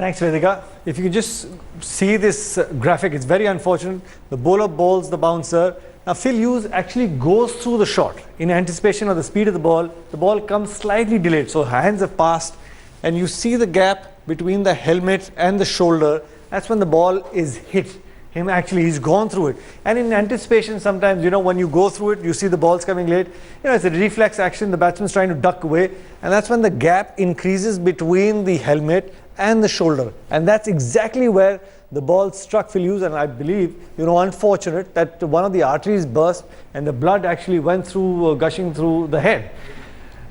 Thanks, Vedika. If you can just see this graphic, it's very unfortunate. The bowler bowls the bouncer. Now, Phil Hughes actually goes through the shot in anticipation of the speed of the ball. The ball comes slightly delayed, so hands have passed, and you see the gap between the helmet and the shoulder. That's when the ball is hit. He's gone through it. And in anticipation, sometimes, when you go through it, you see the ball's coming late. It's a reflex action. The batsman's trying to duck away. And that's when the gap increases between the helmet and the shoulder. And that's exactly where the ball struck Phil Hughes. And I believe, unfortunate that one of the arteries burst and the blood actually went through, gushing through the head.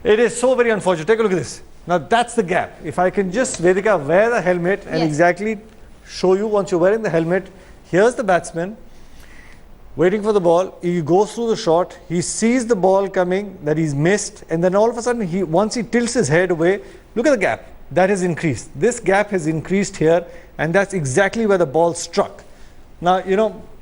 It is so very unfortunate. Take a look at this. Now, that's the gap. If I can just, Vedika, wear the helmet and exactly show you once you're wearing the helmet. Here's the batsman waiting for the ball. He goes through the shot. He sees the ball coming that he's missed. And then all of a sudden, once he tilts his head away, look at the gap. That has increased. This gap has increased here. And that's exactly where the ball struck. Now,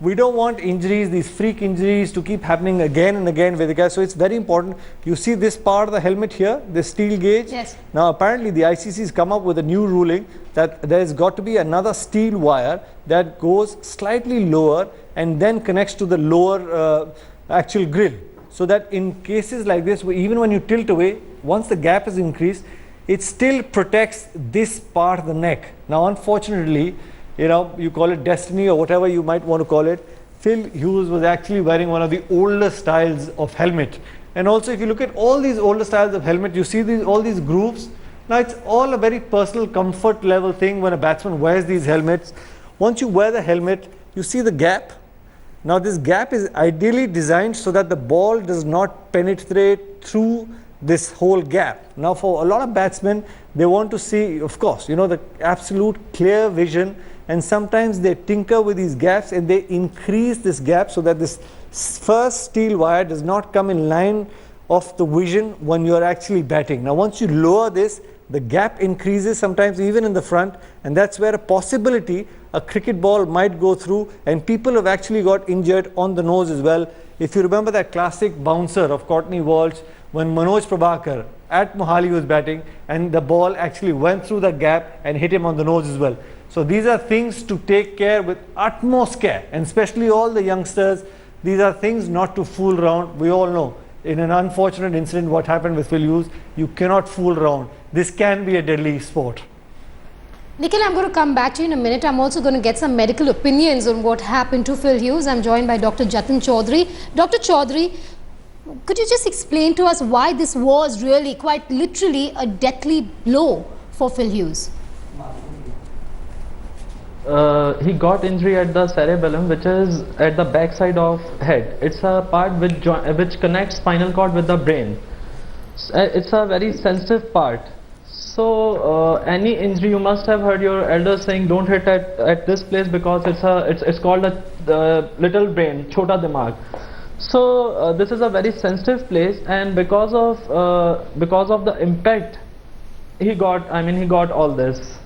we don't want injuries, these freak injuries to keep happening again and again, Vedika. So it's very important. You see this part of the helmet here, the steel gauge? Yes. Now, apparently the ICC has come up with a new ruling that there's got to be another steel wire that goes slightly lower and then connects to the lower actual grill. So that in cases like this, even when you tilt away, once the gap is increased, it still protects this part of the neck. Now, unfortunately, you call it destiny or whatever you might want to call it, Phil Hughes was actually wearing one of the older styles of helmet. And also, if you look at all these older styles of helmet, you see all these grooves. Now, it's all a very personal comfort level thing when a batsman wears these helmets. Once you wear the helmet, you see the gap. Now, this gap is ideally designed so that the ball does not penetrate through this whole gap. Now, for a lot of batsmen, they want to see, of course, the absolute clear vision. And sometimes they tinker with these gaps and they increase this gap so that this first steel wire does not come in line of the vision when you're actually batting. Now, once you lower this, the gap increases sometimes even in the front, and that's where a possibility a cricket ball might go through, and people have actually got injured on the nose as well. If you remember that classic bouncer of Courtney Walsh when Manoj Prabhakar at Mohali was batting and the ball actually went through the gap and hit him on the nose as well. So these are things to take care with utmost care, and especially all the youngsters, these are things not to fool around. We all know in an unfortunate incident what happened with Phil Hughes, you cannot fool around. This can be a deadly sport. Nikhil, I'm going to come back to you in a minute. I'm also going to get some medical opinions on what happened to Phil Hughes. I'm joined by Dr. Jatin Chaudhary. Dr. Chaudhary, could you just explain to us why this was really quite literally a deathly blow for Phil Hughes? He got injury at the cerebellum, which is at the back side of head. It's a part which connects spinal cord with the brain. It's a very sensitive part. So any injury, you must have heard your elders saying, don't hit at this place because it's called the little brain, chota dimag. So this is a very sensitive place, and because of the impact, he got all this.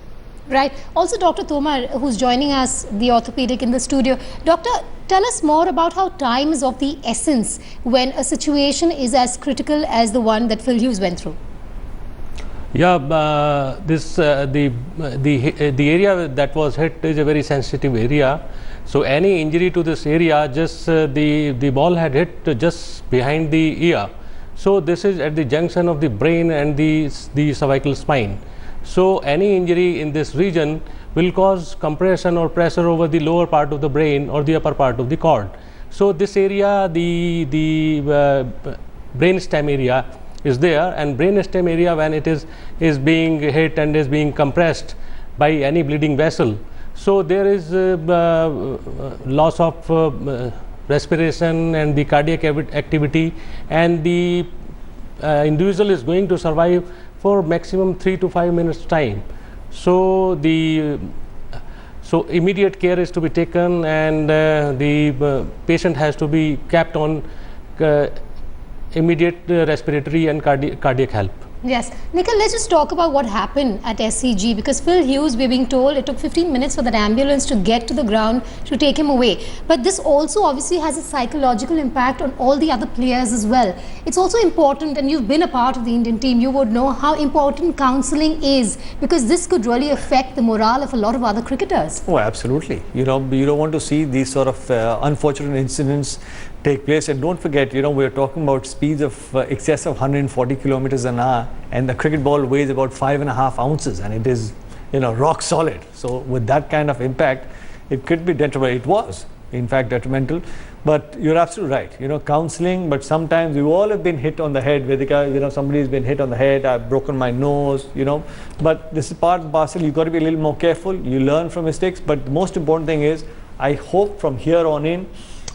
Right. Also, Dr. Tomar, who's joining us, the orthopedic in the studio. Doctor, tell us more about how time is of the essence when a situation is as critical as the one that Phil Hughes went through. Yeah, the area that was hit is a very sensitive area. So any injury to this area, just the ball had hit just behind the ear. So this is at the junction of the brain and the cervical spine. So any injury in this region will cause compression or pressure over the lower part of the brain or the upper part of the cord. So this area, the brain stem area is there, and brain stem area, when it is being hit and is being compressed by any bleeding vessel, so there is loss of respiration and the cardiac activity, and the individual is going to survive for maximum 3 to 5 minutes time. So immediate care is to be taken, and the patient has to be kept on immediate respiratory and cardiac help. Yes. Nikhil, let's just talk about what happened at SCG, because Phil Hughes, we're being told it took 15 minutes for that ambulance to get to the ground to take him away. But this also obviously has a psychological impact on all the other players as well. It's also important, and you've been a part of the Indian team, you would know how important counselling is, because this could really affect the morale of a lot of other cricketers. Oh, absolutely. You know, you don't want to see these sort of unfortunate incidents take place. And don't forget, you know, we're talking about speeds of excess of 140 kilometers an hour, and the cricket ball weighs about 5.5 ounces, and it is, you know, rock solid. So with that kind of impact, it could be detrimental. It was, in fact, detrimental. But you're absolutely right. You know, counselling, but sometimes we all have been hit on the head. Vedika, you know, somebody's been hit on the head, I've broken my nose, you know. But this is part and parcel. You've got to be a little more careful. You learn from mistakes. But the most important thing is, I hope from here on in,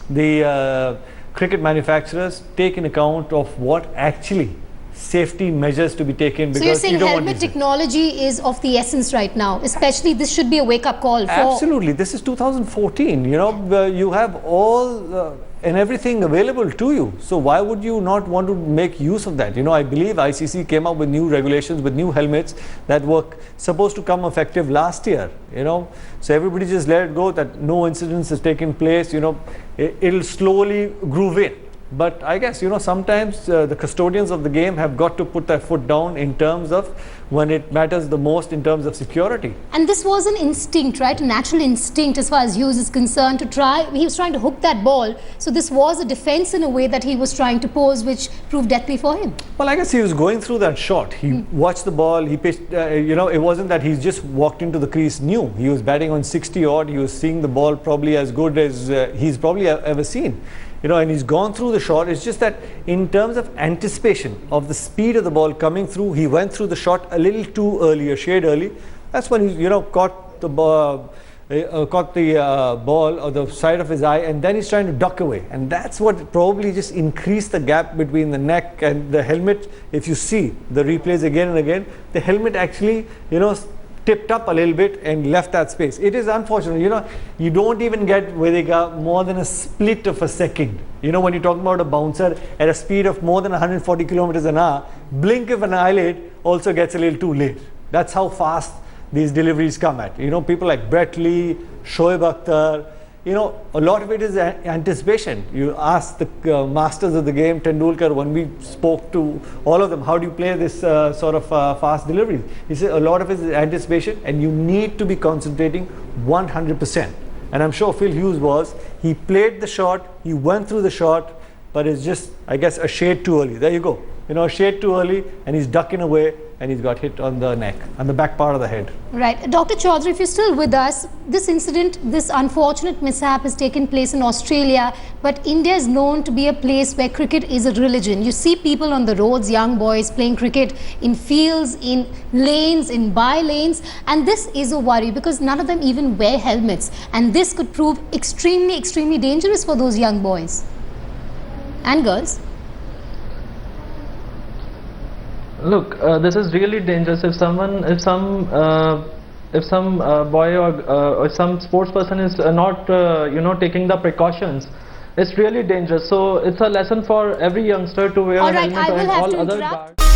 the cricket manufacturers take in account of what actually safety measures to be taken. Because so you're saying you don't helmet want technology is of the essence right now, especially this should be a wake-up call for... Absolutely. This is 2014, you know, you have all and everything available to you. So why would you not want to make use of that? You know, I believe ICC came up with new regulations, with new helmets that were supposed to come effective last year, you know. So everybody just let it go that no incidents has taken place, you know, it'll slowly groove in. But I guess, you know, sometimes the custodians of the game have got to put their foot down in terms of when it matters the most in terms of security. And this was an instinct, right? A natural instinct as far as Hughes is concerned to try. He was trying to hook that ball. So this was a defense in a way that he was trying to pose, which proved deadly for him. Well, I guess he was going through that shot. He watched the ball. He pitched, you know, it wasn't that he just walked into the crease new. He was batting on 60 odd. He was seeing the ball probably as good as he's probably ever seen. You know, and he's gone through the shot. It's just that in terms of anticipation of the speed of the ball coming through, he went through the shot a little too early, a shade early. That's when he, you know, caught the ball or the side of his eye, and then he's trying to duck away. And that's what probably just increased the gap between the neck and the helmet. If you see the replays again and again, the helmet actually, you know, tipped up a little bit and left that space. It is unfortunate, you know, you don't even get Vedika more than a split of a second. You know, when you're talking about a bouncer at a speed of more than 140 kilometers an hour, blink of an eyelid also gets a little too late. That's how fast these deliveries come at. You know, people like Brett Lee, Shoaib Akhtar, you know, a lot of it is anticipation. You ask the masters of the game, Tendulkar, when we spoke to all of them, how do you play this sort of fast deliveries? He said a lot of it is anticipation, and you need to be concentrating 100%. And I'm sure Phil Hughes was. He played the shot, he went through the shot, but it's just, I guess, a shade too early. There you go. You know, a shade too early, and he's ducking away, and he's got hit on the neck, on the back part of the head. Right. Dr. Chaudhary, if you're still with us, this incident, this unfortunate mishap has taken place in Australia, but India is known to be a place where cricket is a religion. You see people on the roads, young boys playing cricket in fields, in lanes, in by lanes, and this is a worry because none of them even wear helmets, and this could prove extremely, extremely dangerous for those young boys and girls. Look, this is really dangerous. If some boy or some sports person is not, you know, taking the precautions, it's really dangerous. So it's a lesson for every youngster to wear a helmet and all other guards.